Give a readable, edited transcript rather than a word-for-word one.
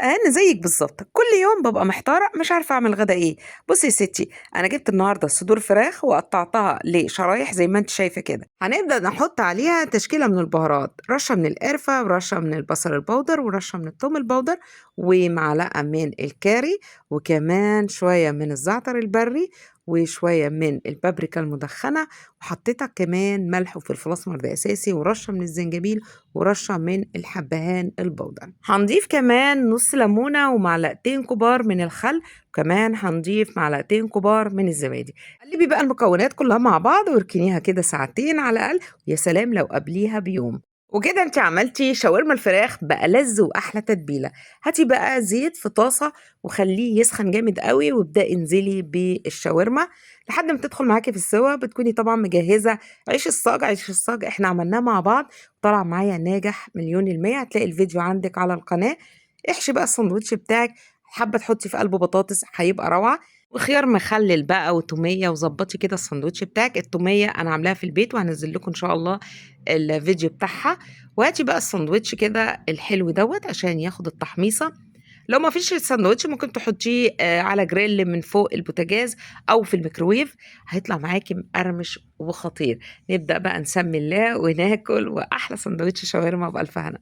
أنا زيِّك بالضبط، كل يوم بابقى محتارة مش عارفة أعمل غدا إيه. بُصّي يا ستّي، أنا جِبت النهارده صدور فراخ وقطّعتها لشرايح زي ما أنتِ شايفة كده، هنبدأ نحُط عليها تشكيلة من البهارات، رشّة من القرفة ورشّة من البصل البودر ورشّة من التوم البودر ومعلقة من الكاري وكمان شوية من الزعتر البرّي وشوية من البابريكا المدخّنة وحطيت كمان ملح وفلفل أسمر ده أساسي ورشّة من الزنجبيل ورشّة من الحبهان البودر. هنضيف كمان نُص ليمونة ومعلقتين كبار من الخل، وكمان هنضيف معلقتين كبار من الزبادي. قلّبي بقى المكونات كلّها مع بعض واركنيها كده ساعتين على الأقل، ويا سلام لو قبليها بيوم. وكده أنتِ عملتِ شاورما الفراخ بألذ وأحلى تتبيلة. هاتي بقى زيت في طاسة وخلّيه يسخن جامد أوي، وابدئي انزلي بالشاورما لحد ما تدخل معاكِ في السوا، بتكوني طبعًا مجهّزة عيش الصاج إحنا عملناه مع بعض طلع معايا ناجح مليون المِيّة، هتلاقي الفيديو عندِك على القناة، احشي بقى الساندوتش بتاعِك، حابة تحطّي في قلبه بطاطس هيبقى روعة، وخيار مخلِّل بقى وتومية وضبّطي كده الساندوتش بتاعِك، التومية أنا عاملاها في البيت وهانزّل لكم إن شاء الله الفيديو بتاعها، وهاتي بقى الساندوتش كده الحلو دوّة عشان ياخد التحميصة، لو ما فيش الساندوتش ممكن تحطّيه على grill من فوق البوتاجاز أو في الميكروويف، هيطلع معاكِ مقرمش وخطير. نبدأ بقى نسمّي الله وناكل وأحلى ساندوتش شاورما وبألف هنا.